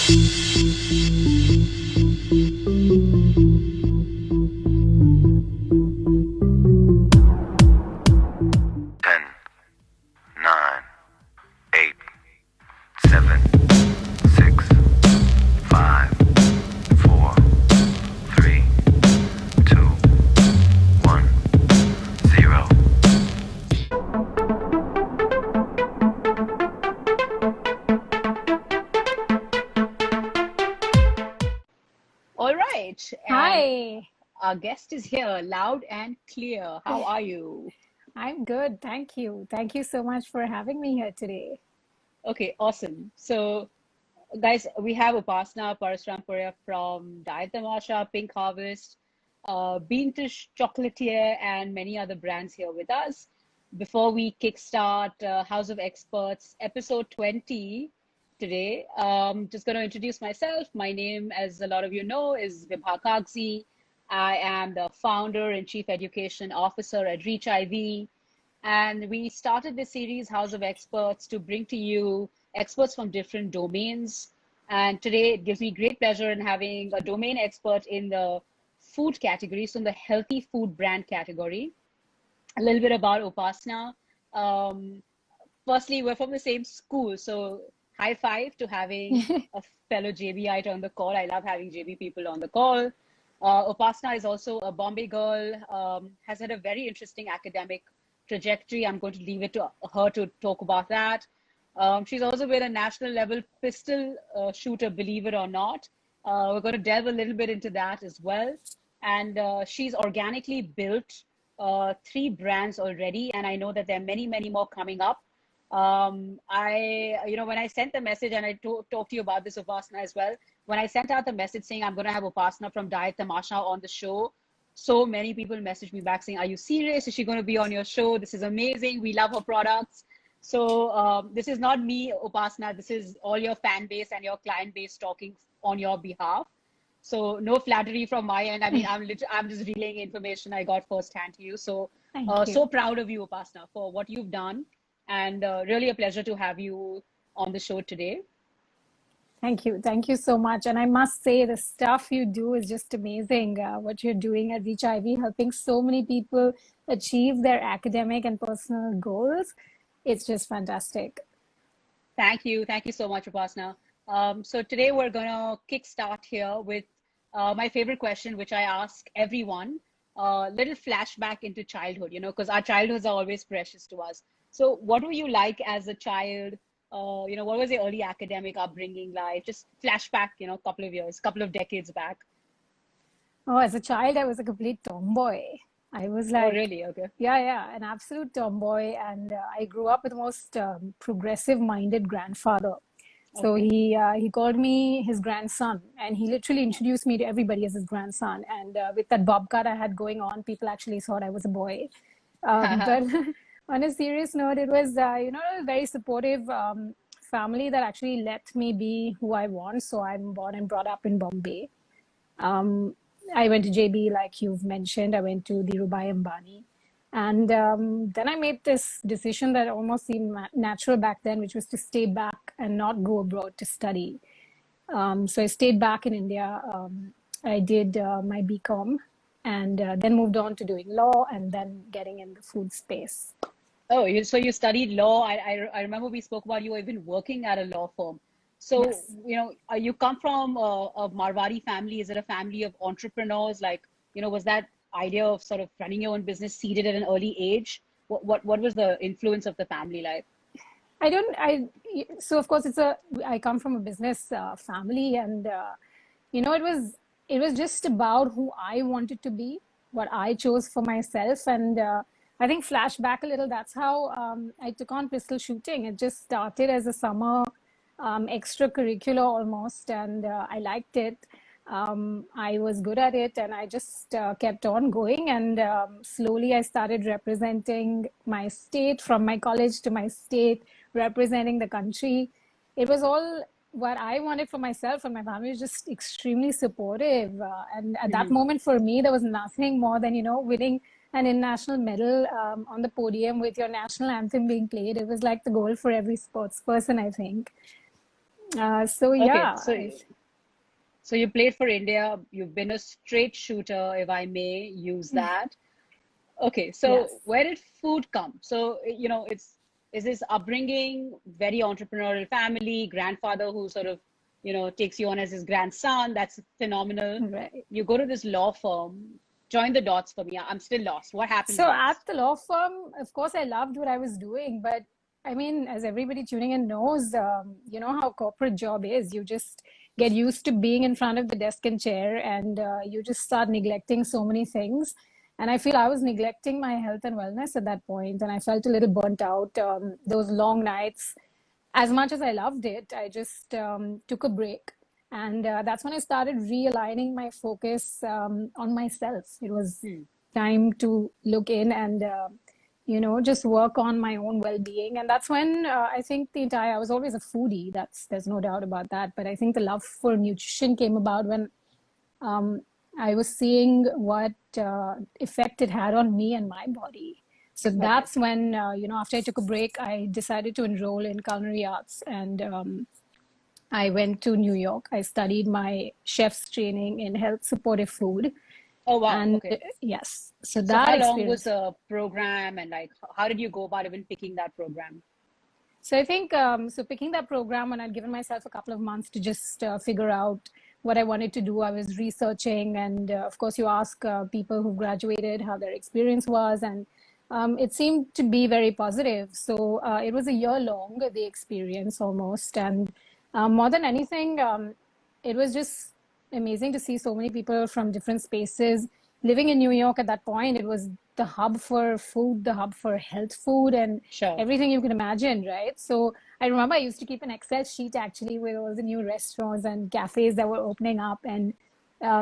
10, 9, 8, 7, 6, 5, 4, 3, 2, 1, 0. All right, and Hi, our guest is here, loud and clear. How are you? I'm good. Thank you. Thank you so much for having me here today. Okay, awesome. So, guys, we have Upasana Parasrampuria from Diatomaceous, Pink Harvest, Bean to Chocolatier, and many other brands here with us. Before we kickstart House of Experts, episode 20 today, just going to introduce myself. My name, as a lot of you know, is Vibha Kagzi. I am the founder and chief education officer at Reachivy. And we started this series, House of Experts, to bring to you experts from different domains. And today it gives me great pleasure in having a domain expert in the food category, so in the healthy food brand category. A little bit about Upasana. Um, Firstly, we're from the same school, so high five to having a fellow JBite on the call. I love having JB people on the call. Upasana is also a Bombay girl, has had a very interesting academic trajectory. I'm going to leave it to her to talk about that. She's also been a national level pistol shooter, believe it or not. We're going to delve a little bit into that as well. And she's organically built three brands already, and I know that there are many, many more coming up. When I sent the message, and I talked to you about this, Upasana, as well, when I sent out the message saying I'm going to have Upasana from Diet Tamasha on the show, so many people messaged me back saying, are you serious? Is she going to be on your show? This is amazing. We love her products. So this is not me, Upasana. This is all your fan base and your client base talking on your behalf. So no flattery from my end. I mean, I'm just relaying information I got firsthand to you. So Thank so you. proud of you, Upasana, for what you've done, and really a pleasure to have you on the show today. Thank you. Thank you so much. And I must say, the stuff you do is just amazing. What you're doing at Reach IV, helping so many people achieve their academic and personal goals. It's just fantastic. Thank you so much, Upasana. So today we're gonna kickstart here with my favorite question, which I ask everyone. Little flashback into childhood, because our childhoods are always precious to us. So, what were you like as a child? What was your early academic upbringing like? Just flashback, couple of years, couple of decades back. Oh, as a child, I was a complete tomboy. I was Oh, like, really? Okay. yeah, an absolute tomboy. And I grew up with the most progressive-minded grandfather. So Okay. he called me his grandson, and he literally introduced me to everybody as his grandson. And with that bob cut I had going on, people actually thought I was a boy. But on a serious note, it was a very supportive family that actually let me be who I want. So I'm born and brought up in Bombay. Um, I went to JB, like you've mentioned. I went to Dhirubhai Ambani. And then I made this decision that almost seemed natural back then, which was to stay back and not go abroad to study. So I stayed back in India. I did my BCom and then moved on to doing law and then getting in the food space. Oh, so you studied law. I remember we spoke about you even working at a law firm. So, Yes. you come from a Marwari family. Is it a family of entrepreneurs? Like, was that idea of sort of running your own business seeded at an early age? What was the influence of the family like? I don't, I, so of course I come from a business family and, it was just about who I wanted to be, what I chose for myself. And I think flash back a little, that's how I took on pistol shooting. It just started as a summer extracurricular almost, and I liked it. I was good at it, and I just kept on going. And slowly, I started representing my state from my college to my state, representing the country. It was all what I wanted for myself, and my family was just extremely supportive. And at that Hmm. moment, for me, there was nothing more than winning an international medal on the podium with your national anthem being played. It was like the goal for every sports person, I think. So Okay, yeah, so you played for India. You've been a straight shooter, if I may use that. Okay, so yes. where did food come? So, is this upbringing very entrepreneurial family, grandfather who sort of, takes you on as his grandson? That's phenomenal. Right. You go to this law firm. Join the dots for me. I'm still lost. What happens So at next? the law firm, of course, I loved what I was doing, but I mean, as everybody tuning in knows, you know how corporate job is. You just get used to being in front of the desk and chair, and you just start neglecting so many things. And I feel I was neglecting my health and wellness at that point, and I felt a little burnt out. Those long nights, as much as I loved it, I just took a break. And that's when I started realigning my focus on myself. It was Hmm. time to look in and, just work on my own well being. And that's when I think I was always a foodie. There's no doubt about that. But I think the love for nutrition came about when um, I was seeing what effect it had on me and my body. So Okay. that's when, after I took a break, I decided to enroll in culinary arts and I went to New York. I studied my chef's training in health supportive food. Oh, wow. And Okay. yes, so So that how long was experience. the program and like how did you go about even picking that program? So I think so picking that program when I'd given myself a couple of months to just figure out what I wanted to do. I was researching, and of course, you ask people who graduated how their experience was, and it seemed to be very positive. So it was a year long, the experience almost, and more than anything, it was just amazing to see so many people from different spaces living in New York at that point. It was the hub for food, the hub for health food, and Sure. everything you can imagine, right? So I remember I used to keep an Excel sheet actually with all the new restaurants and cafes that were opening up. And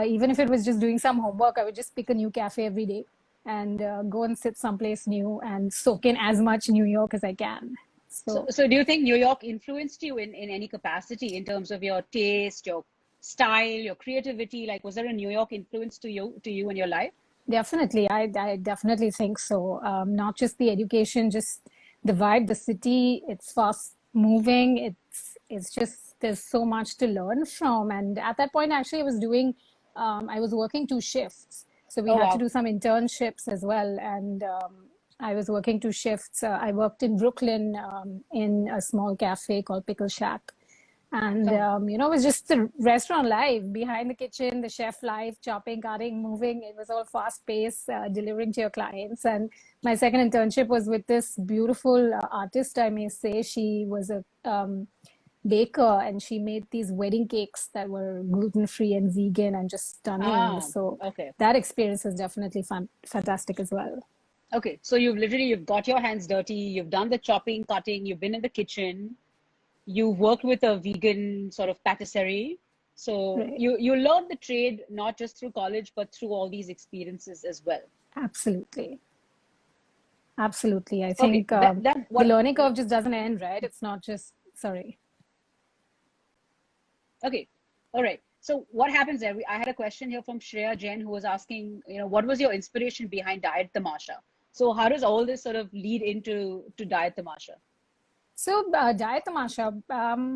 even if it was just doing some homework, I would just pick a new cafe every day and go and sit someplace new and soak in as much New York as I can. So, So so do you think New York influenced you in any capacity in terms of your taste, your style, your creativity? Like, was there a New York influence to you in your life? definitely, I definitely think so. Not just the education, just the vibe, the city. It's fast moving. It's just there's so much to learn from. And at that point, actually, I was working two shifts, so we Oh, had to wow. do some internships as well. And I was working two shifts. I worked in Brooklyn in a small cafe called Pickle Shack. And, Oh, it was just the restaurant life behind the kitchen, the chef life, chopping, cutting, moving. It was all fast paced, delivering to your clients. And my second internship was with this beautiful artist, I may say. She was a baker and she made these wedding cakes that were gluten free and vegan and just stunning. ah, So okay. that experience is definitely fantastic as well. Okay. So you've got your hands dirty, you've done the chopping, cutting, you've been in the kitchen, you've worked with a vegan sort of patisserie. So Right. you learned the trade not just through college, but through all these experiences as well. Absolutely. Absolutely. I Okay, think that the what learning curve just doesn't end, right? It's not just, sorry. okay, all right. So what happens there? I had a question here from Shreya Jain who was asking, what was your inspiration behind Diet Tamasha? So how does all this sort of lead into to Diet Tamasha? So, Diatomaceous,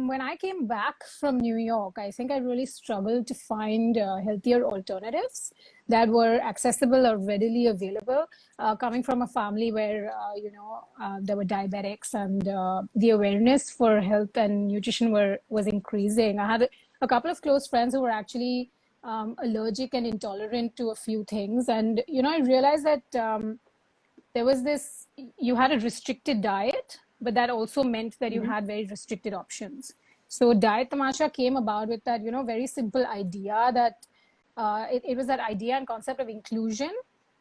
when I came back from New York, I think I really struggled to find healthier alternatives that were accessible or readily available. Coming from a family where, there were diabetics and the awareness for health and nutrition was increasing. I had a couple of close friends who were actually allergic and intolerant to a few things. And, I realized that there was this, you had a restricted diet, but that also meant that you Hmm. had very restricted options. So Diet Tamasha came about with that, very simple idea that it was that idea and concept of inclusion.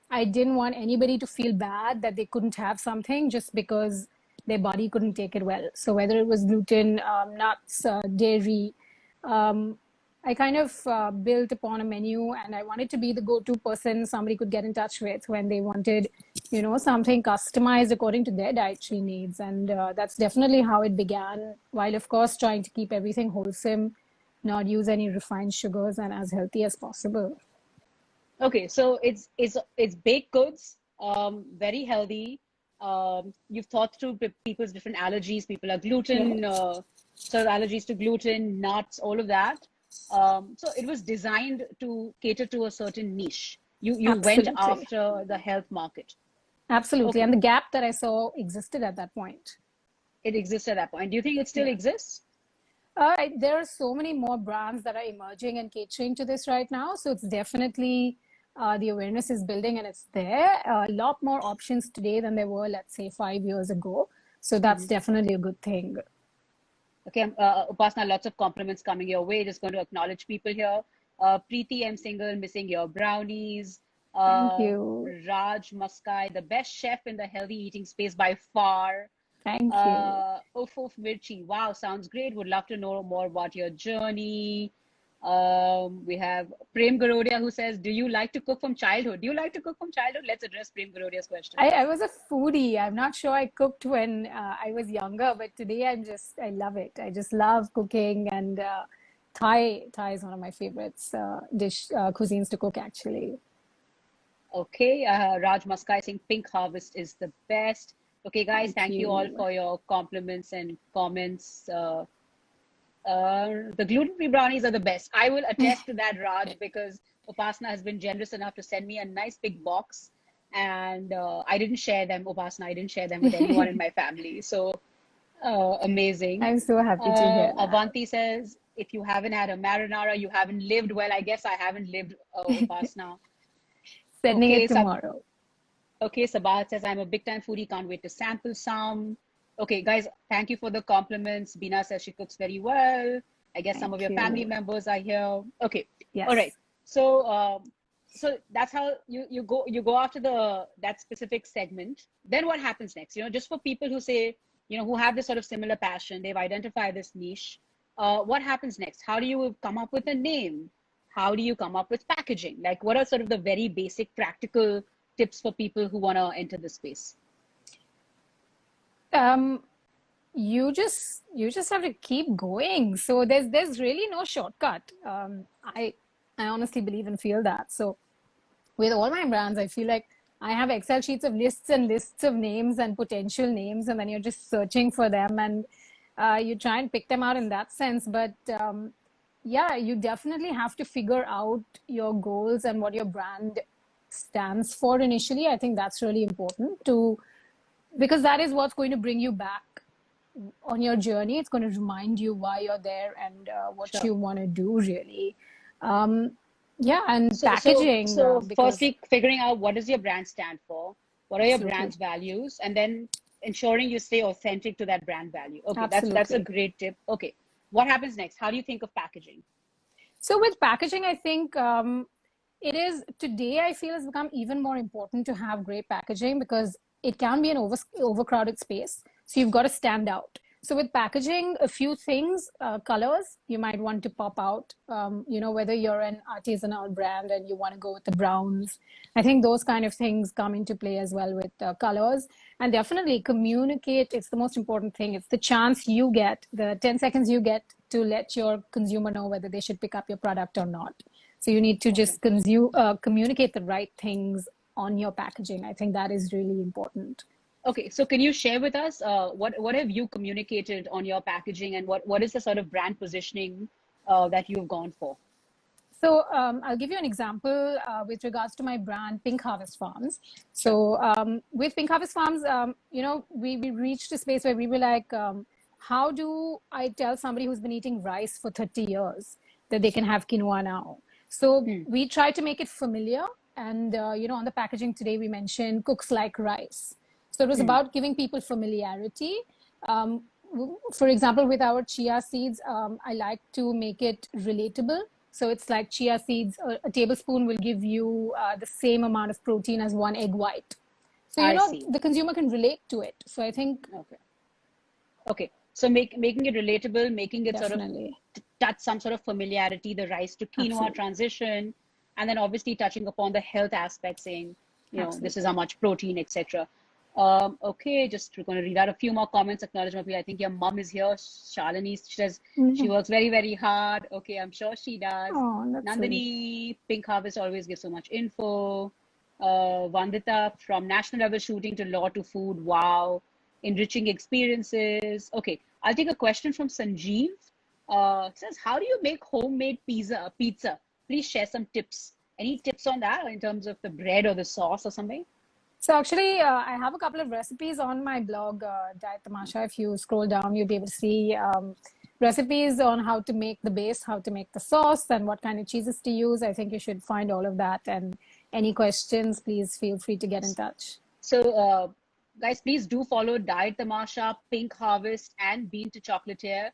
I didn't want anybody to feel bad that they couldn't have something just because their body couldn't take it well. So whether it was gluten, nuts, dairy, um, I kind of built upon a menu and I wanted to be the go-to person somebody could get in touch with when they wanted, something customized according to their dietary needs. And that's definitely how it began, while of course trying to keep everything wholesome, not use any refined sugars and as healthy as possible. Okay, so it's baked goods, very healthy. You've thought through people's different allergies. People are gluten Right. sort of allergies to gluten, nuts, all of that. So it was designed to cater to a certain niche. You went Absolutely. after the health market. Absolutely. Okay, And the gap that I saw existed at that point. it exists at that point. Do you think it still Yeah. exists? There are so many more brands that are emerging and catering to this right now. So it's definitely the awareness is building and it's there. A lot more options today than there were, let's say, 5 years ago. So that's Mhm. definitely a good thing. Okay, Upasana, lots of compliments coming your way. Just going to acknowledge people here. Preeti, I'm single, missing your brownies. Thank Uh, you. Raj Maskai, the best chef in the healthy eating space by far. Thank you. Uf Mirchi, wow, sounds great. Would love to know more about your journey. We have Prem Garodia who says, do you like to cook from childhood? Do you like to cook from childhood? Let's address Prem Garodia's question. I was a foodie. I'm not sure I cooked when I was younger, but today I love it. I just love cooking and Thai is one of my favorites cuisines to cook actually. Okay, Raj Maskai saying Pink Harvest is the best. Okay, guys, Thank thank you all you. for your compliments and comments. The gluten-free brownies are the best. I will attest to that, Raj, because Upasana has been generous enough to send me a nice big box, and I didn't share them, Upasana. I didn't share them with anyone in my family. So amazing. I'm so happy to hear that. Avanti says, if you haven't had a marinara, you haven't lived. Well, I guess I haven't lived, Upasana. Sending Okay, it tomorrow. Okay, Sabahat says, I'm a big time foodie, can't wait to sample some. Okay, guys, thank you for the compliments. Bina says she cooks very well. I guess some of Thank your family you. members are here. Okay, all right. Yes. So, so that's how you go after that specific segment. Then what happens next? Just for people who say, who have this sort of similar passion, they've identified this niche. What happens next? How do you come up with a name? How do you come up with packaging? Like, what are sort of the very basic practical tips for people who want to enter the space? Um, you just have to keep going. So there's really no shortcut. I honestly believe and feel that. So with all my brands, I feel like I have Excel sheets of lists and lists of names and potential names, and then you're just searching for them and you try and pick them out in that sense. But yeah, you definitely have to figure out your goals and what your brand stands for initially. I think that's really important because that is what's going to bring you back on your journey. It's going to remind you why you're there and what Sure. you want to do really. Um, yeah, and So, so, packaging so because firstly, figuring out what does your brand stand for? What are your absolutely, brand's values? And then ensuring you stay authentic to that brand value. Okay, that's a absolutely. great tip. Okay, what happens next? How do you think of packaging? So with packaging, I think it is today. I feel it's become even more important to have great packaging because it can be an overcrowded space. So you've got to stand out. So with packaging, a few things, colors you might want to pop out. Whether you're an artisanal brand and you want to go with the browns, I think those kind of things come into play as well with colors. And definitely communicate. It's the most important thing. It's the chance you get, the 10 seconds you get to let your consumer know whether they should pick up your product or not. So you need to Okay. just communicate the right things on your packaging. I think that is really important. Okay, so can you share with us what have you communicated on your packaging, and what is the sort of brand positioning that you've gone for? So I'll give you an example with regards to my brand, Pink Harvest Farms. Sure. So with Pink Harvest Farms, we reached a space where we were like, how do I tell somebody who's been eating rice for 30 years that they can have quinoa now? So Hmm. we try to make it familiar. And, on the packaging today, we mentioned cooks like rice. So it was Hmm. about giving people familiarity. Um, for example, with our chia seeds, I like to make it relatable. So it's like chia seeds, a tablespoon will give you the same amount of protein as one egg white. So, I see. the consumer can relate to it. So I think Okay. Okay. So making it relatable, making it sort of definitely, touch some sort of familiarity, the rice to quinoa absolutely, transition, and then obviously touching upon the health aspect, saying, this is how absolutely. much protein, etc. Okay, just we're going to read out a few more comments. Acknowledgement. I think your mom is here. Shalini, she says she Mhm. works very, very hard. Okay, I'm sure she does. Oh, that's sweet. Nandini, Pink Harvest always gives so much info. Vandita, from national level shooting to law to food. Wow, enriching experiences. Okay, I'll take a question from Sanjeev. It says, how do you make homemade pizza? Please share some tips. Any tips on that in terms of the bread or the sauce or something? So actually, I have a couple of recipes on my blog, Diet Tamasha. If you scroll down, you'll be able to see recipes on how to make the base, how to make the sauce, and what kind of cheeses to use. I think you should find all of that. And any questions, please feel free to get in touch. So, guys, please do follow Diet Tamasha, Pink Harvest, and Bean to Chocolatier.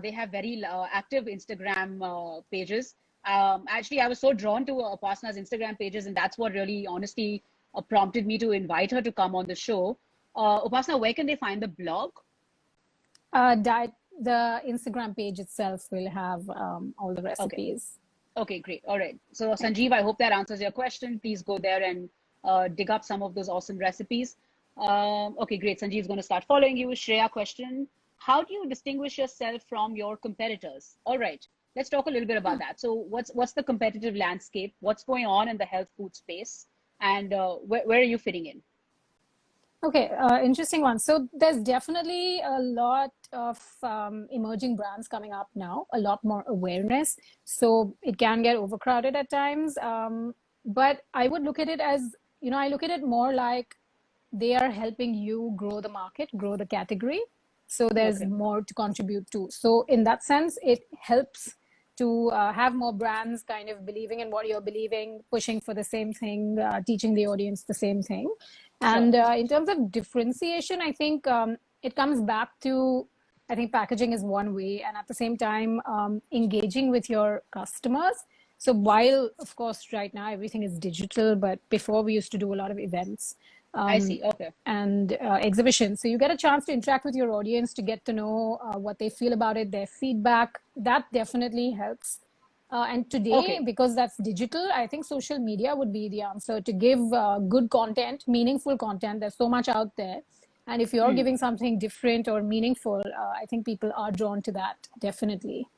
They have very active Instagram pages. Actually, I was so drawn to Upasana's Instagram pages, and that's what really, honestly, prompted me to invite her to come on the show. Upasana, where can they find the blog? The Instagram page itself will have all the recipes. Okay, great. All right. So Sanjeev, I hope that answers your question. Please go there and dig up some of those awesome recipes. Okay, great. Sanjeev's going to start following you. Shreya question, how do you distinguish yourself from your competitors? All right, let's talk a little bit about that. So what's the competitive landscape? What's going on in the health food space? And where are you fitting in? Okay, interesting one. So there's definitely a lot of emerging brands coming up now, a lot more awareness. So it can get overcrowded at times. But I would look at it as, I look at it more like they are helping you grow the market, grow the category. So there's more to contribute to. So in that sense, it helps to have more brands kind of believing in what you're believing, pushing for the same thing, teaching the audience the same thing. And in terms of differentiation, I think it comes back to, I think packaging is one way, and at the same time, engaging with your customers. So while, of course, right now everything is digital, but before we used to do a lot of events. I see. Okay. And exhibitions. So you get a chance to interact with your audience, to get to know what they feel about it, their feedback. That definitely helps. And today, because that's digital, I think social media would be the answer to give good content, meaningful content. There's so much out there. And if you're giving something different or meaningful, I think people are drawn to that, definitely.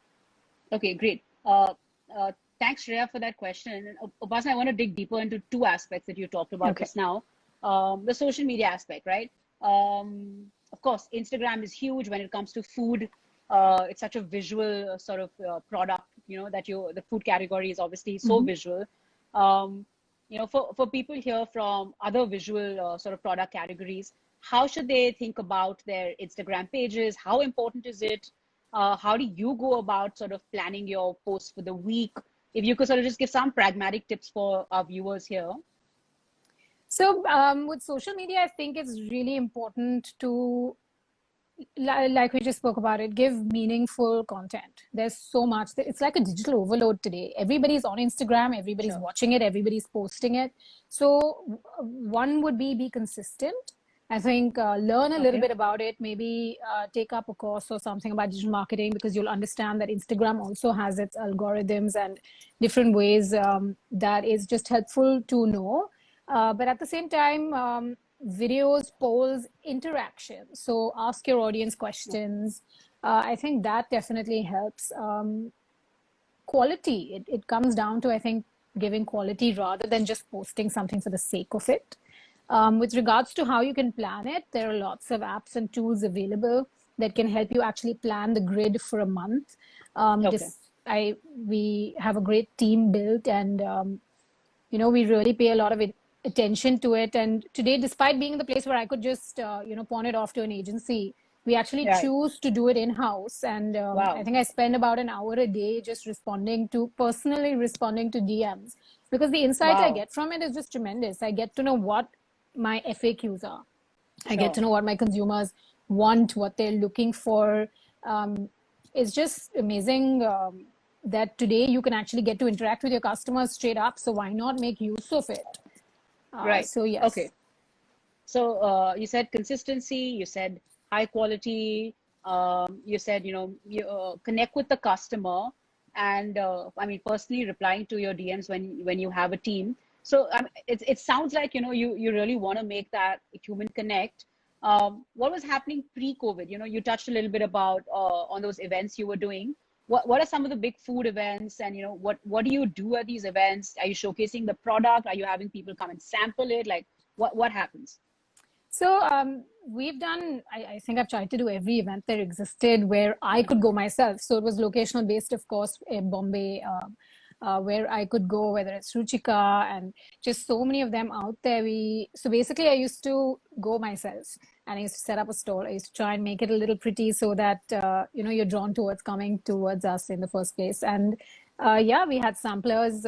Okay, great. Thanks, Shreya, for that question. Upasana, I want to dig deeper into two aspects that you talked about just now. The social media aspect, right? Of course, Instagram is huge when it comes to food. It's such a visual sort of product, that the food category is obviously so visual. For people here from other visual sort of product categories, how should they think about their Instagram pages? How important is it? How do you go about sort of planning your posts for the week? If you could sort of just give some pragmatic tips for our viewers here. So with social media, I think it's really important to, like we just spoke about it, give meaningful content. There's so much. It's like a digital overload today. Everybody's on Instagram. Everybody's watching it. Everybody's posting it. So one would be consistent. I think learn a little bit about it. Maybe take up a course or something about digital marketing, because you'll understand that Instagram also has its algorithms and different ways that is just helpful to know. But at the same time, videos, polls, interaction. So ask your audience questions. I think that definitely helps. Quality, it comes down to, I think, giving quality rather than just posting something for the sake of it. With regards to how you can plan it, there are lots of apps and tools available that can help you actually plan the grid for a month. We have a great team built, and we really pay a lot of attention to it. And today, despite being in the place where I could just pawn it off to an agency, we actually choose to do it in-house. And I think I spend about an hour a day just personally responding to DMs, because the insight I get from it is just tremendous. I get to know what my FAQs are. I get to know what my consumers want, what they're looking for. It's just amazing that today you can actually get to interact with your customers straight up. So why not make use of it? Right. So yes. Okay. So you said consistency, you said high quality, you said, you connect with the customer, and personally replying to your DMs when you have a team. So it sounds like, you really want to make that human connect. What was happening pre-COVID? You touched a little bit about on those events you were doing. What are some of the big food events, and what do you do at these events? Are you showcasing the product? Are you having people come and sample it? Like what happens? So we've done, I think I've tried to do every event that existed where I could go myself. So it was locational based, of course, in Bombay, where I could go, whether it's Ruchika and just so many of them out there. So basically I used to go myself and I used to set up a stall. I used to try and make it a little pretty so that, you're drawn towards coming towards us in the first place. And yeah, we had samplers.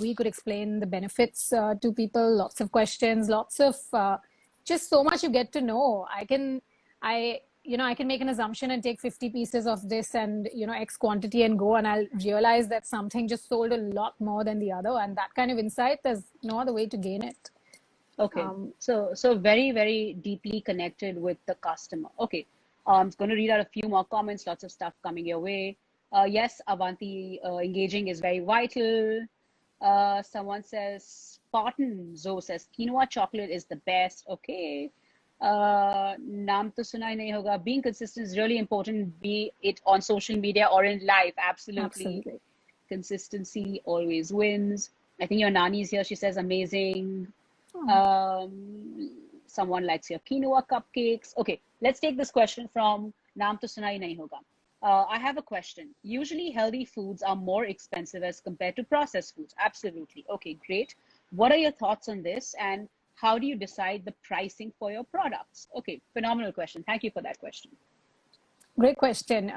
We could explain the benefits to people, lots of questions, lots of just so much you get to know. I can make an assumption and take 50 pieces of this and, X quantity and go, and I'll realize that something just sold a lot more than the other. And that kind of insight, there's no other way to gain it. Okay. So very, very deeply connected with the customer. Okay. I'm going to read out a few more comments, lots of stuff coming your way. Yes, Avanti, engaging is very vital. Someone says, Spartan Zoe says, quinoa chocolate is the best. Okay. Naam to sunai nahi hoga. Being consistent is really important, be it on social media or in life. Absolutely. Consistency always wins. I think your Nani is here. She says, amazing. Someone likes your quinoa cupcakes. Okay, let's take this question from Naam to sunai nahi hoga. I have a question. Usually healthy foods are more expensive as compared to processed foods. Absolutely. Okay, great. What are your thoughts on this? And how do you decide the pricing for your products? Okay, phenomenal question. Thank you for that question. Great question.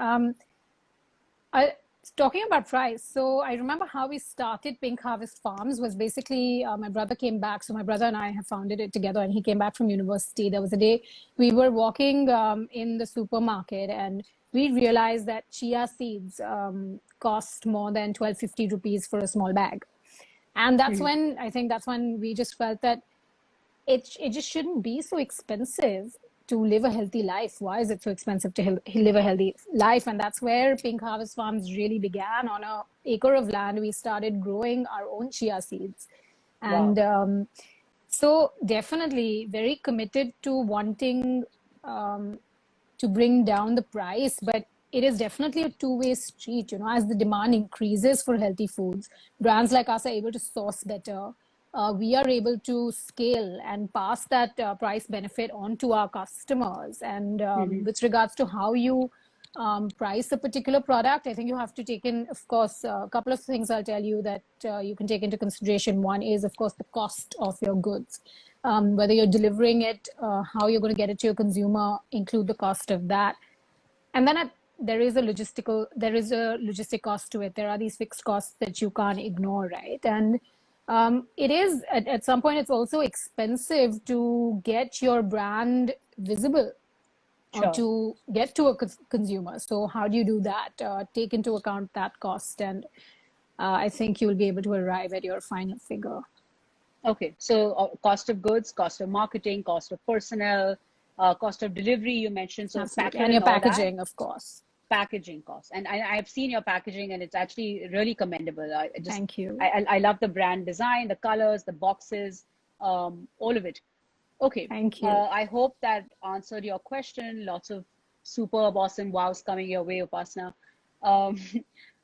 Talking about price, so I remember how we started Pink Harvest Farms was basically my brother came back. So my brother and I have founded it together, and he came back from university. There was a day we were walking in the supermarket, and we realized that chia seeds cost more than 1250 rupees for a small bag. And that's when we just felt that it just shouldn't be so expensive to live a healthy life. Why is it so expensive to live a healthy life? And that's where Pink Harvest Farms really began. On an acre of land, we started growing our own chia seeds. And wow. So definitely very committed to wanting to bring down the price, but it is definitely a two-way street. As the demand increases for healthy foods, brands like us are able to source better. We are able to scale and pass that price benefit on to our customers. And with regards to how you price a particular product, I think you have to take in, of course, a couple of things I'll tell you that you can take into consideration. One is, of course, the cost of your goods. Whether you're delivering it, how you're going to get it to your consumer, include the cost of that. And then there is a logistic cost to it. There are these fixed costs that you can't ignore, right? And it is, at some point, it's also expensive to get your brand visible. Sure. Or to get to a consumer. So how do you do that? Take into account that cost, and I think you'll be able to arrive at your final figure. Okay, so cost of goods, cost of marketing, cost of personnel, cost of delivery, you mentioned. So and your packaging, of course. Packaging costs. And I've seen your packaging, and it's actually really commendable. Thank you. I love the brand design, the colors, the boxes, all of it. Okay. Thank you. I hope that answered your question. Lots of superb, awesome wows coming your way, Upasana.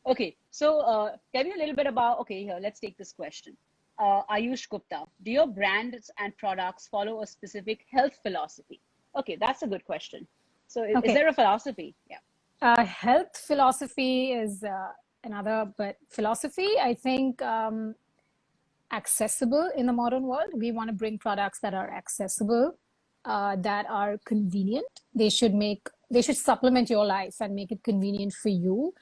Okay, so tell me a little bit about, okay, here, let's take this question. Ayush Gupta, do your brands and products follow a specific health philosophy? Okay, that's a good question. So is there a philosophy? Yeah. Health philosophy is another, but philosophy, I think, accessible in the modern world. We want to bring products that are accessible, that are convenient. They should supplement your life and make it convenient for you.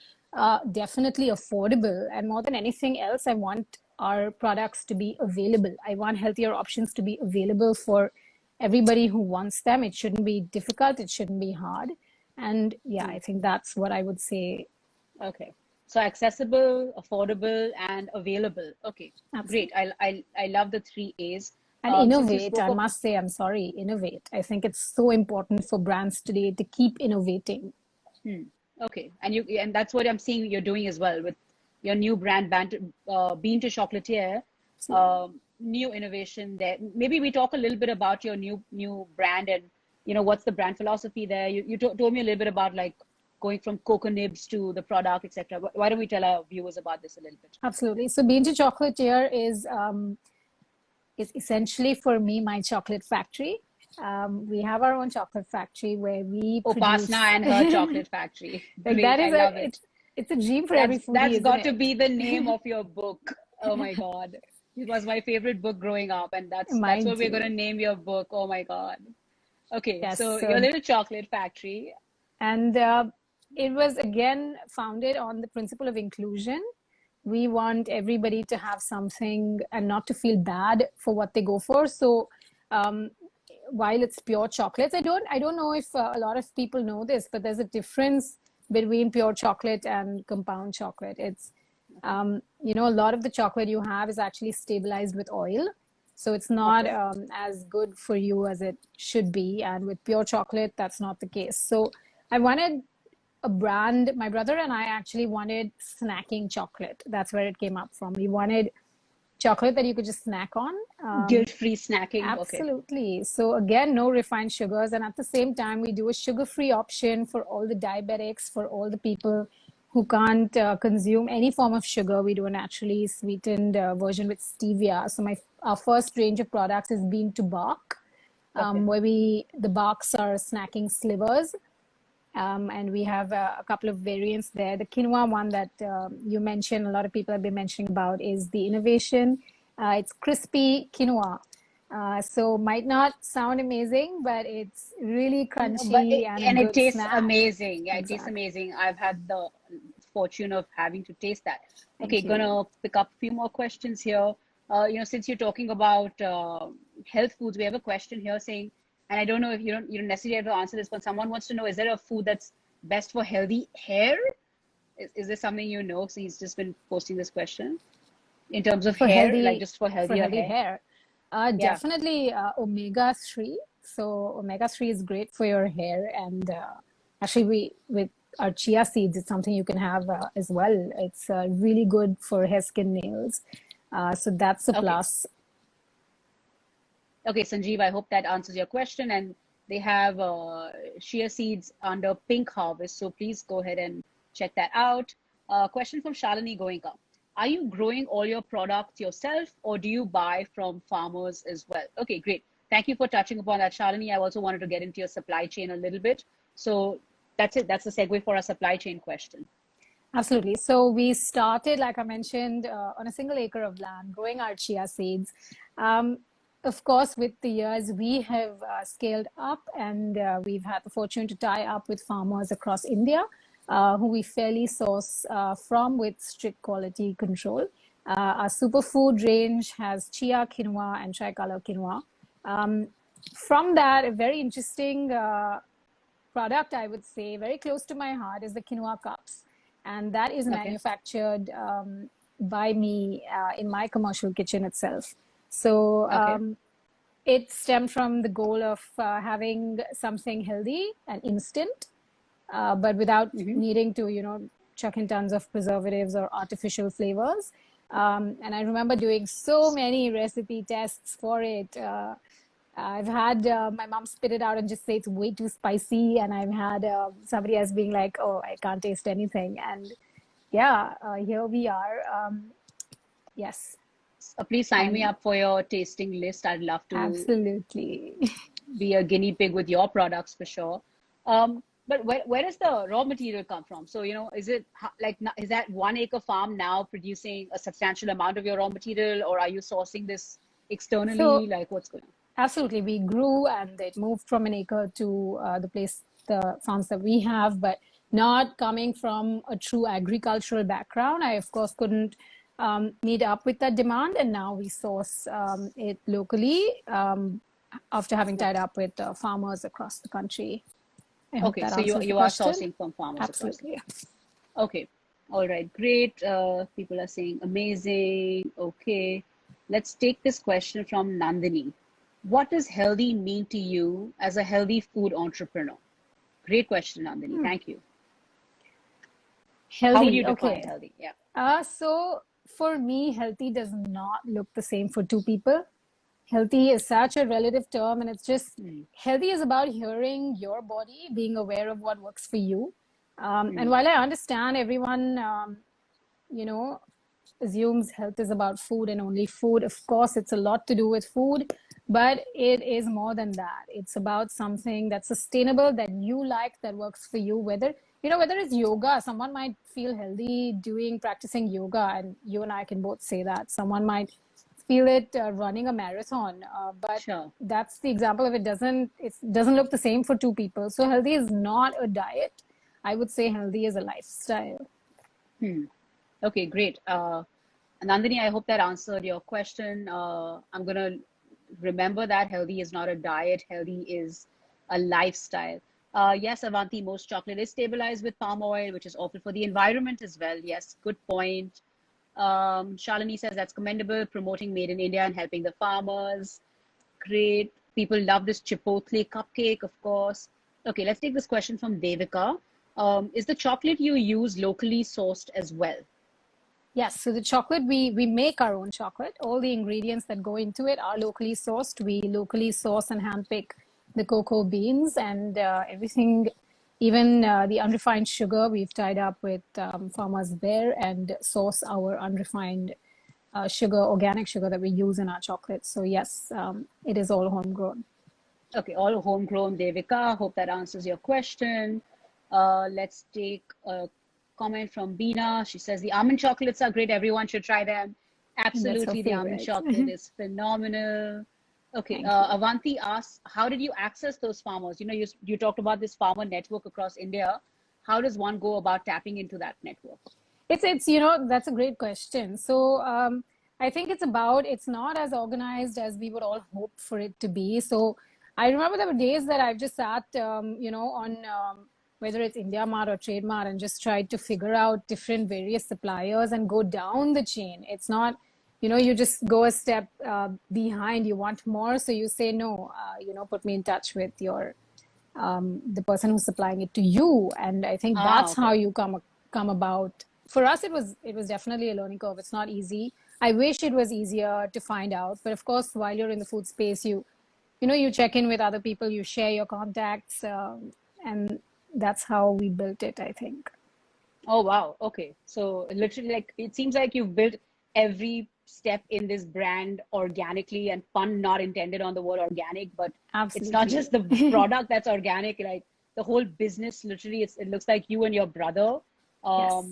Definitely affordable. And more than anything else, I want our products to be available. I want healthier options to be available for everybody who wants them. It shouldn't be difficult. It shouldn't be hard. And yeah, I think that's what I would say. Okay. So accessible, affordable, and available. Okay, absolutely. Great. I love the 3 A's. And innovate, I must say, I'm sorry, innovate. I think it's so important for brands today to keep innovating. Okay, and that's what I'm seeing you're doing as well with your new brand, Bean to Chocolatier. New innovation there. Maybe we talk a little bit about your new brand and what's the brand philosophy there. You told me a little bit about like going from cocoa nibs to the product, etc. Why don't we tell our viewers about this a little bit? Absolutely. So Bean to Chocolatier is essentially for me my chocolate factory. We have our own chocolate factory where we produce. Upasana and her chocolate factory. Like Great, that I is love it. it's a dream for every foodie, That's isn't got to it? be the name of your book. Oh my God. It was my favorite book growing up, and that's Mine what we're gonna too. name your book. Oh my God. Okay, Yes. so your So little chocolate factory. and it was again founded on the principle of inclusion. We want everybody to have something and not to feel bad for what they go for. So um, while it's pure chocolates, I don't know if a lot of people know this, but there's a difference between pure chocolate and compound chocolate. It's a lot of the chocolate you have is actually stabilized with oil, so it's not Okay. as good for you as it should be. And with pure chocolate, that's not the case. So I wanted a brand. My brother and I actually wanted snacking chocolate. That's where it came up from. We wanted chocolate that you could just snack on. Guilt-free snacking. Okay. Absolutely. So again, no refined sugars, and at the same time, we do a sugar-free option for all the diabetics, for all the people who can't consume any form of sugar. We do a naturally sweetened version with stevia. So our first range of products is bean to bark, Okay. where the barks are snacking slivers. And we have a couple of variants there. The quinoa one that you mentioned, a lot of people have been mentioning about, is the innovation. It's crispy quinoa. So might not sound amazing, but it's really But crunchy and a and it good tastes snack. amazing. Yeah, it tastes Exactly. amazing. I've had the fortune of having to taste that. Okay, Thank you. gonna pick up a few more questions here. Since you're talking about health foods, we have a question here saying, and I don't know if you don't necessarily have to answer this, but someone wants to know, is there a food that's best for healthy hair? Is there something you know? So he's just been posting this question in terms of For hair, like healthy just for for healthier healthy hair. hair, Yeah. definitely omega-3. So omega-3 is great for your hair, and actually we with our chia seeds, it's something you can have as well. It's really good for hair, skin, nails. So that's a Okay. plus. Okay, Sanjeev, I hope that answers your question. And they have chia seeds under Pink Harvest. So please go ahead and check that out. Question from Shalini Goenka. Are you growing all your products yourself, or do you buy from farmers as well? Okay, great. Thank you for touching upon that, Shalini. I also wanted to get into your supply chain a little bit. So that's it. That's the segue for our supply chain question. Absolutely. So we started, like I mentioned, on a single acre of land, growing our chia seeds. Um, of course, with the years, we have scaled up, and we've had the fortune to tie up with farmers across India, who we fairly source from with strict quality control. Our superfood range has chia quinoa and tricolor quinoa. Um, from that, a very interesting product, I would say, very close to my heart, is the quinoa cups. And that is Okay. manufactured by me in my commercial kitchen itself. So Okay. it stemmed from the goal of having something healthy and instant, but without Mm-hmm. needing to, chuck in tons of preservatives or artificial flavors. And I remember doing so many recipe tests for it. I've had my mom spit it out and just say it's way too spicy, and I've had somebody else being like, "Oh, I can't taste anything." And yeah, here we are. Yes, Please sign me and up for your tasting list. I'd love to absolutely. be a guinea pig with your products for sure. But where does the raw material come from? So, is it like, is that 1 acre farm now producing a substantial amount of your raw material, or are you sourcing this externally? So Like, what's going on? absolutely, we grew and it moved from an acre to the farms that we have, but not coming from a true agricultural background. I, of course, couldn't meet up with that demand, and now we source it locally after having tied Okay. up with farmers across the country. I hope Okay. that So you answers the you are question. sourcing from farmers across the Absolutely. country. Okay. All right. Great. People are saying amazing. Okay. Let's take this question from Nandini. What does healthy mean to you as a healthy food entrepreneur? Great question, Nandini. Thank you. How would you Healthy. define Okay. healthy? Yeah. So for me, healthy does not look the same for two people. Healthy is such a relative term, and it's just Mm, healthy is about hearing your body, being aware of what works for you. And mm, while I understand everyone, you know, assumes health is about food and only food, of course, it's a lot to do with food. but it is more than that. It's about something that's sustainable, that you like, that works for you. Whether it's yoga, someone might feel healthy practicing yoga, and you and I can both say that. Someone might feel it running a marathon, but Sure. that's the example of it doesn't look the same for two people. So healthy is not a diet. I would say healthy is a lifestyle. Okay, great. Nandini, I hope that answered your question. I'm going to remember that healthy is not a diet, healthy is a lifestyle. Yes, Avanti, most chocolate is stabilized with palm oil, which is awful for the environment as well. Yes, good point. Shalini says that's commendable, promoting made in India and helping the farmers. Great. People love this chipotle cupcake, of course. Okay, let's take this question from Devika. Is the chocolate you use locally sourced as well? Yes, so the chocolate, we make our own chocolate. All the ingredients that go into it are locally sourced. We locally source and handpick the cocoa beans and everything, even the unrefined sugar. We've tied up with farmers there and source our unrefined sugar, organic sugar that we use in our chocolate. So yes, it is all homegrown. Okay, all homegrown, Devika. Hope that answers your question. Let's take a comment from Beena. She says the almond chocolates are great. Everyone should try them. That's her Absolutely, the almond favorite. chocolate is phenomenal. Okay, Thank you. Avanti asks, how did you access those farmers? You talked about this farmer network across India. How does one go about tapping into that network? It's that's a great question. So I think it's not as organized as we would all hope for it to be. So I remember there were days that I've just sat on whether it's India Mart or Trade Mart and just tried to figure out different various suppliers and go down the chain. It's not, you just go a step behind. You want more, so you say no. Put me in touch with the person who's supplying it to you, and I think that's how Okay. you come about. For us, it was definitely a learning curve. It's not easy. I wish it was easier to find out, but of course, while you're in the food space, you check in with other people, you share your contacts, and that's how we built it, I think. Oh, wow. Okay. So literally, like, it seems like you've built every step in this brand organically, and pun not intended on the word organic, but it's not Absolutely. just the product that's organic, like the whole business, literally, it looks like you and your brother. Yes,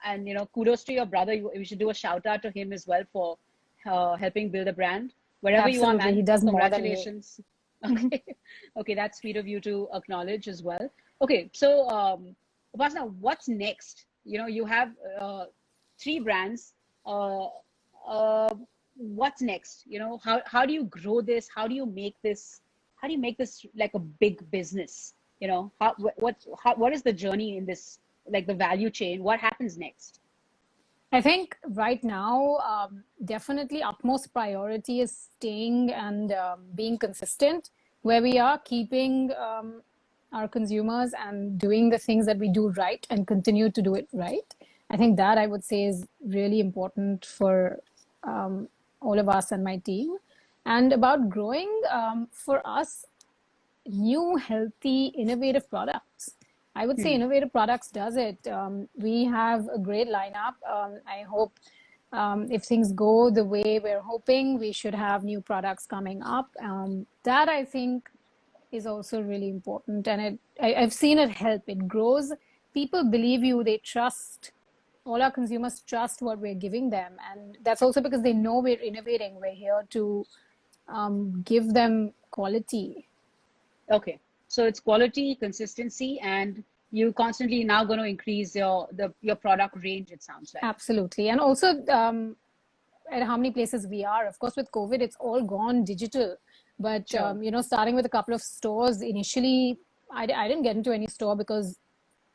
And kudos to your brother. We should do a shout out to him as well for helping build a brand. Wherever you are, absolutely. He man, does more than me. congratulations. Okay. Okay, that's sweet of you to acknowledge as well. Okay, so Upasana, what's next? You have three brands. Uh, uh, what's next? How do you grow this? How do you make this like a big business? What is the journey in this, like the value chain? What happens next? I think right now, definitely utmost priority is staying and being consistent where we are, keeping our consumers and doing the things that we do right and continue to do it right. I think that I would say is really important for all of us and my team. And about growing, for us, new, healthy, innovative products. I would say Hmm. innovative products does it. We have a great lineup. I hope if things go the way we're hoping, we should have new products coming up. That I think is also really important. And I've seen it help. It grows. People believe you. They trust. All our consumers trust what we're giving them. And that's also because they know we're innovating. We're here to give them quality. Okay. So it's quality, consistency, and you constantly now going to increase your product range, it sounds like. Absolutely. And also, at how many places we are. Of course, with COVID, it's all gone digital. But, Sure. starting with a couple of stores, initially, I didn't get into any store because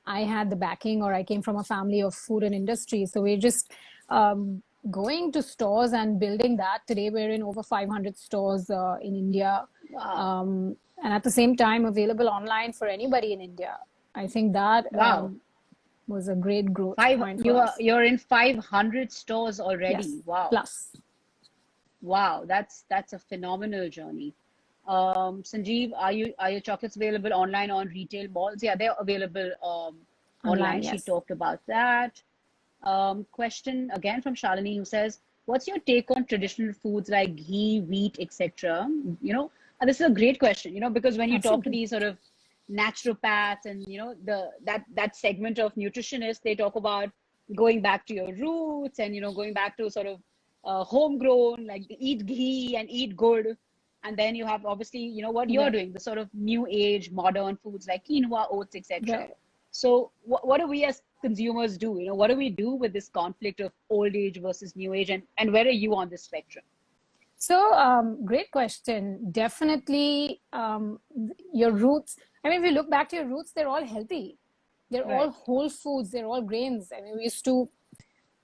I had the backing or I came from a family of food and industry. So we're just going to stores and building that. Today, we're in over 500 stores in India. Wow. And at the same time, available online for anybody in India. I think that Wow. was a great growth Five, point for us. you're in 500 stores Yes, already. Wow. plus. Wow, that's a phenomenal journey. Sanjeev, are your chocolates available online on retail malls? Yeah, they're available online. Online, She yes. talked about that. Question again from Shalini, who says, what's your take on traditional foods like ghee, wheat, etc.? And this is a great question, because when you talk to Absolutely. these sort of naturopaths and that segment of nutritionists, they talk about going back to your roots and going back to sort of homegrown, like eat ghee and eat good. And then you have obviously, what you're Right. doing, the sort of new age modern foods like quinoa, oats, etc. Right. So what do we as consumers do? What do we do with this conflict of old age versus new age, and where are you on this spectrum? So, great question. Definitely, your roots. I mean, if you look back to your roots, they're all healthy. They're all Right. whole foods. They're all grains. I mean, we used to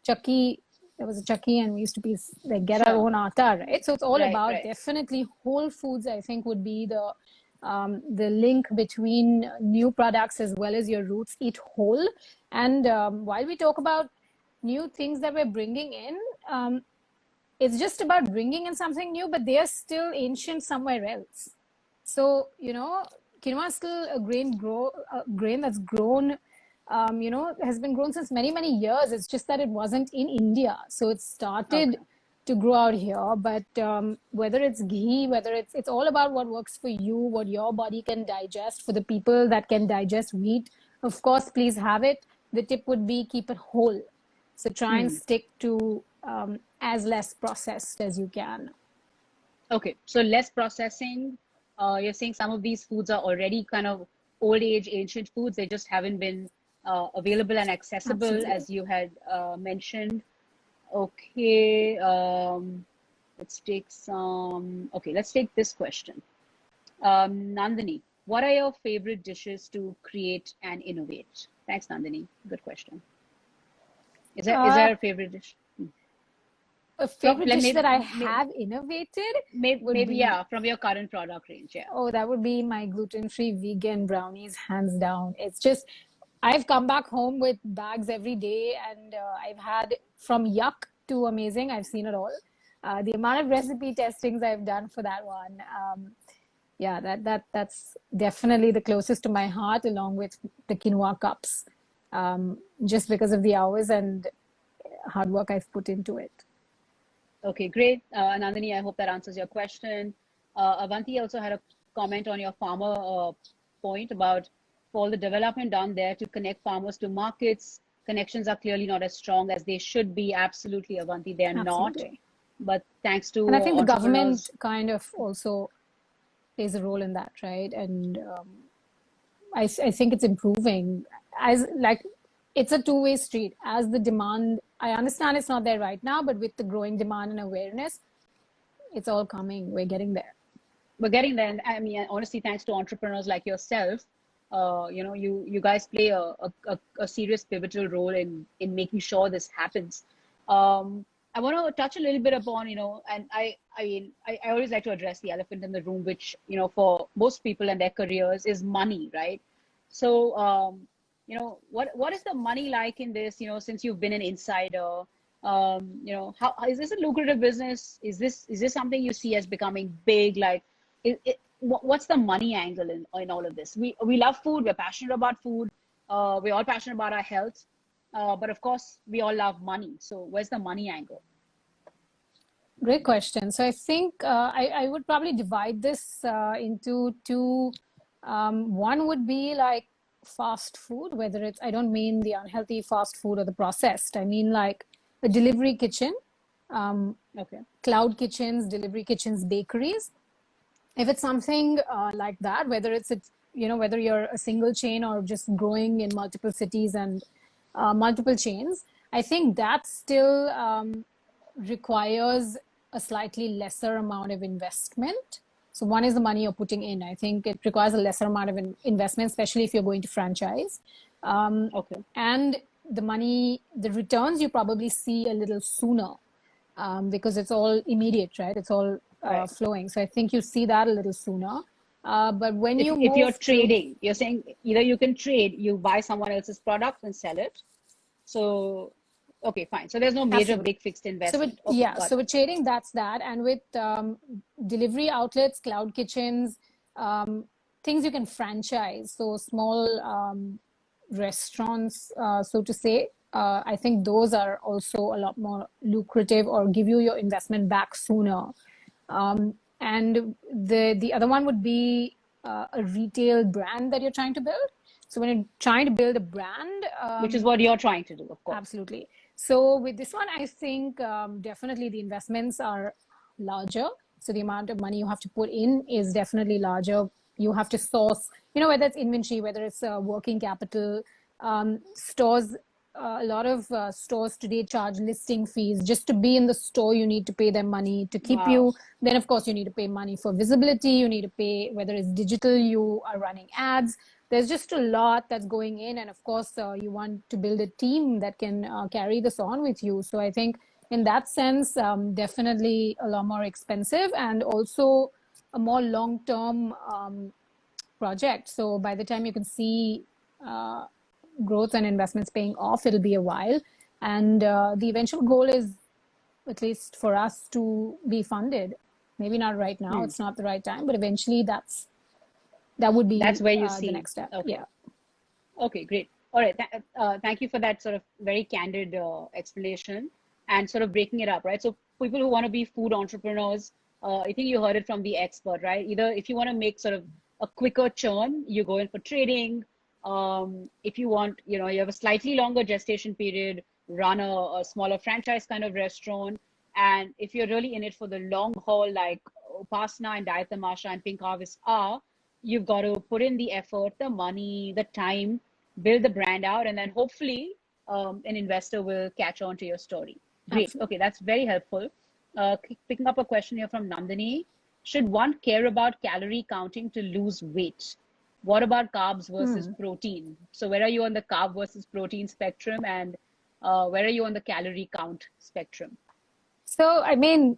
chucky. There was a chucky, and we used to be like get our Sure. own atta, right? So it's all Right, about right. definitely whole foods. I think would be the link between new products as well as your roots. Eat whole. And while we talk about new things that we're bringing in, it's just about bringing in something new, but they are still ancient somewhere else. So, quinoa is still a grain that's grown, has been grown since many, many years. It's just that it wasn't in India. So it started Okay. to grow out here. But whether it's ghee, it's all about what works for you, what your body can digest. For the people that can digest wheat, of course, please have it. The tip would be keep it whole. So try and Hmm. stick to as less processed as you can. Okay. So less processing. You're saying some of these foods are already kind of old age, ancient foods. They just haven't been available and accessible, Absolutely. as you had mentioned. Okay. Let's take some. Okay, let's take this question. Nandini, what are your favorite dishes to create and innovate? Thanks, Nandini. Good question. Is Uh, there a favorite dish? a From favorite like dish that I maybe, have innovated would maybe be, yeah, from your current product range, yeah. oh, that would be my gluten-free vegan brownies, hands down. It's just, I've come back home with bags every day, and I've had from yuck to amazing. I've seen it all. The amount of recipe testings I've done for that one, yeah, that's definitely the closest to my heart, along with the quinoa cups, just because of the hours and hard work I've put into it. Okay, great. Nandini, I hope that answers your question. Avanti also had a comment on your farmer point about for all the development done there to connect farmers to markets. Connections are clearly not as strong as they should be. Absolutely, Avanti, they are not. Absolutely. But thanks to And I think the government entrepreneurs, kind of also plays a role in that, right? And I think it's improving as like it's a two-way street. As the demand, I understand it's not there right now, but with the growing demand and awareness, it's all coming. We're getting there. we're getting there. And I mean, honestly, thanks to entrepreneurs like yourself, you guys play a serious pivotal role in making sure this happens. I want to touch a little bit upon, and I always like to address the elephant in the room, which, for most people and their careers is money, right? So, what is the money like in this, since you've been an insider? How is this a lucrative business? Is this something you see as becoming big? Like, what's the money angle in all of this? We love food. We're passionate about food. We're all passionate about our health. But of course, we all love money. So where's the money angle? Great question. So I think I would probably divide this into two. One would be like fast food, whether it's, I don't mean the unhealthy fast food or the processed. I mean like a delivery kitchen, Okay. cloud kitchens, delivery kitchens, bakeries. If it's something like that, whether you're a single chain or just growing in multiple cities and multiple chains, I think that still requires a slightly lesser amount of investment. So one is the money you're putting in. I think it requires a lesser amount of investment, especially if you're going to franchise. Okay. And the returns you probably see a little sooner because it's all immediate, right? It's all Right. flowing. So I think you see that a little sooner. But when If you if you're move to, trading, you're saying either you can trade, you buy someone else's product and sell it. So, okay, fine. So there's no major absolutely. big fixed investment. Okay, got So it. with trading, that's that. And with delivery outlets, cloud kitchens, things you can franchise. So small restaurants, so to say, I think those are also a lot more lucrative or give you your investment back sooner. And the other one would be a retail brand that you're trying to build. So when you're trying to build a brand, Which is what you're trying to do, of course. absolutely. So with this one, I think definitely the investments are larger. So the amount of money you have to put in is definitely larger. You have to source, whether it's inventory, whether it's working capital. Stores, a lot of stores today charge listing fees. Just to be in the store, you need to pay them money to keep Wow. you. Then, of course, you need to pay money for visibility. You need to pay, whether it's digital, you are running ads. There's just a lot that's going in. And of course, you want to build a team that can carry this on with you. So I think in that sense, definitely a lot more expensive and also a more long-term project. So by the time you can see growth and investments paying off, it'll be a while. And the eventual goal is, at least for us, to be funded. Maybe not right now, it's not the right time, but eventually that would be where you see the next step. Okay. Yeah. Okay, great. All right. Thank you for that sort of very candid explanation and sort of breaking it up, right? So people who want to be food entrepreneurs, I think you heard it from the expert, right? Either if you want to make sort of a quicker churn, you go in for trading. If you want, you have a slightly longer gestation period, run a smaller franchise kind of restaurant. And if you're really in it for the long haul, like Upasana and Diatomaceous and Pink Harvest are, you've got to put in the effort, the money, the time, build the brand out, and then hopefully an investor will catch on to your story. Great. Absolutely. Okay, that's very helpful. Picking up a question here from Nandini. Should one care about calorie counting to lose weight? What about carbs versus protein? So where are you on the carb versus protein spectrum, and where are you on the calorie count spectrum? So, I mean,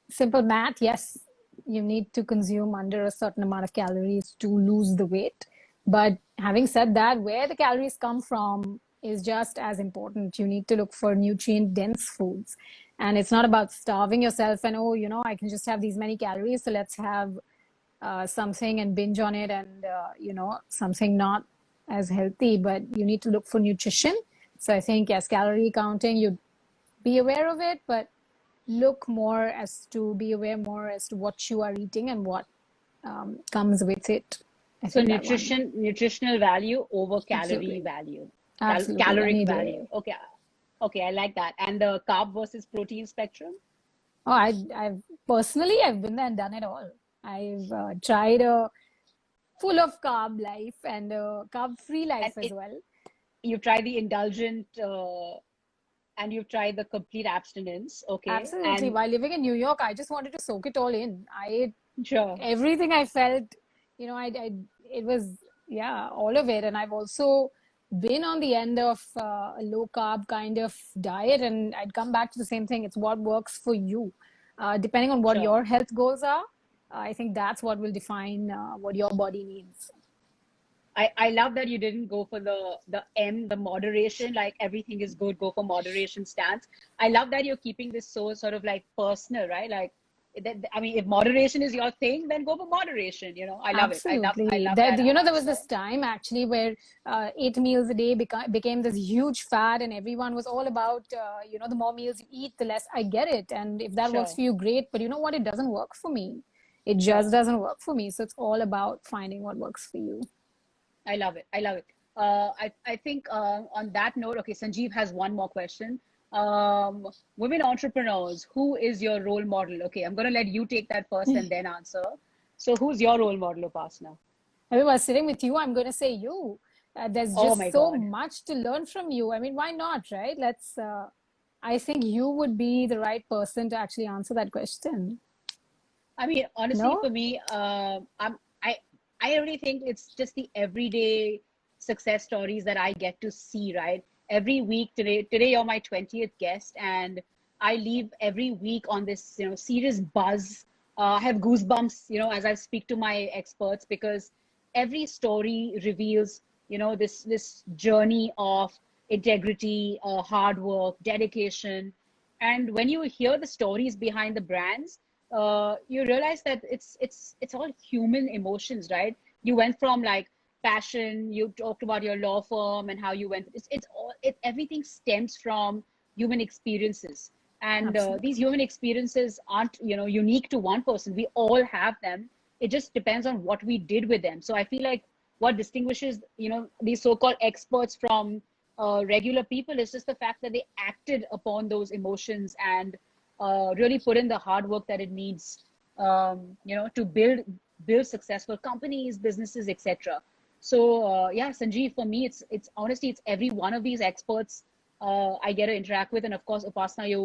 simple math, yes, you need to consume under a certain amount of calories to lose the weight. But having said that, where the calories come from is just as important. You need to look for nutrient-dense foods. And it's not about starving yourself and, I can just have these many calories, so let's have something and binge on it and, something not as healthy. But you need to look for nutrition. So I think, yes, calorie counting, you'd be aware of it, but be aware more as to what you are eating and what comes with it. So nutritional value over calorie value. Absolutely. Caloric value. Okay, I like that. And the carb versus protein spectrum? Oh, I've personally, I've been there and done it all. I've tried a full of carb life and a carb-free life as well. You've tried the indulgent and you've tried the complete abstinence. Okay. Absolutely. While living in New York, I just wanted to soak it all in. I ate Sure. everything I felt, it was, all of it. And I've also been on the end of a low carb kind of diet, and I'd come back to the same thing. It's what works for you. Depending on what your health goals are, I think that's what will define what your body needs. I love that you didn't go for the moderation, like everything is good, go for moderation stance. I love that you're keeping this so sort of like personal, right? Like, I mean, if moderation is your thing, then go for moderation. I love Absolutely. it. I love that. There was this time actually where 8 meals a day became this huge fad, and everyone was all about, the more meals you eat, the less. I get it. And if that works for you, great. But you know what? It doesn't work for me. It just doesn't work for me. So it's all about finding what works for you. I love it. I think on that note, okay, Sanjeev has one more question. Women entrepreneurs, who is your role model? Okay, I'm going to let you take that first and then answer. So who's your role model, Upasana? I was sitting with you. I'm going to say you. There's just so much to learn from you. I mean, why not, right? I think you would be the right person to actually answer that question. I mean, honestly, for me, I really think it's just the everyday success stories that I get to see, right? Every week, today you're my 20th guest, and I leave every week on this, serious buzz. I have goosebumps, as I speak to my experts, because every story reveals, this journey of integrity, hard work, dedication. And when you hear the stories behind the brands, you realize that it's all human emotions, right? You went from like passion. You talked about your law firm and how you went. Everything stems from human experiences, and Absolutely. these human experiences aren't unique to one person. We all have them. It just depends on what we did with them. So I feel like what distinguishes these so-called experts from regular people is just the fact that they acted upon those emotions and really put in the hard work that it needs, to build successful companies, businesses, etc. So yeah, Sanjeev, for me, it's honestly, it's every one of these experts I get to interact with, and of course, Upasana, you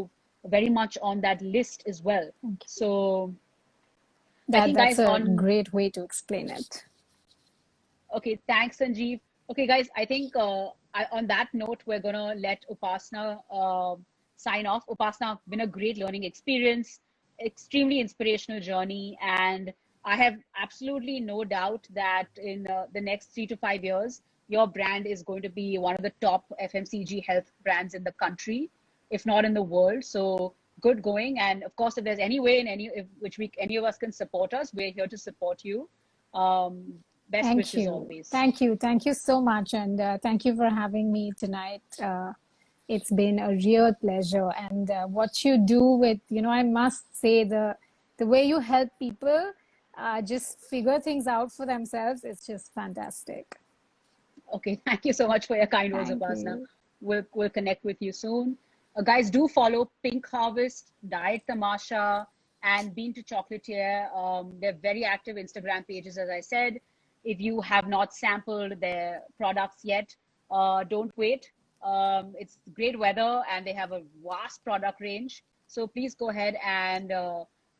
very much on that list as well. Thank you. So I think, That's guys, a on great way to explain it. okay, thanks, Sanjeev. Okay, guys, I think on that note, we're gonna let Upasana sign off. Upasana, been a great learning experience, extremely inspirational journey, and I have absolutely no doubt that in the next 3 to 5 years, your brand is going to be one of the top FMCG health brands in the country, if not in the world. So good going, and of course, if there's any way in any of us can support us, we're here to support you. Um, Best Thank wishes you. always. Thank you. Thank you so much. And thank you for having me tonight. It's been a real pleasure. And what you do with, I must say the way you help people just figure things out for themselves, it's just fantastic. Okay, thank you so much for your kind words, Thank Upasana. you. We'll connect with you soon. Guys, do follow Pink Harvest, Diet Tamasha, and Bean to Chocolatier. They're very active Instagram pages, as I said. If you have not sampled their products yet, don't wait. It's great weather and they have a vast product range. So please go ahead and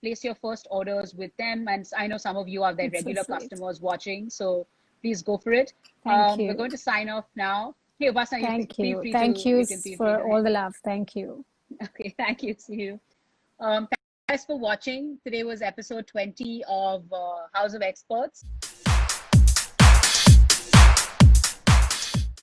place your first orders with them. And I know some of you are their That's so regular sweet. customers watching, so please go for it. Thank We're you. going to sign off now. Hey, Upasana, Thank feel you. free Thank to, you you can feel free for to all hang. the love. Thank you. Okay, thank you. See you. Thanks for watching. Today was episode 20 of House of Experts.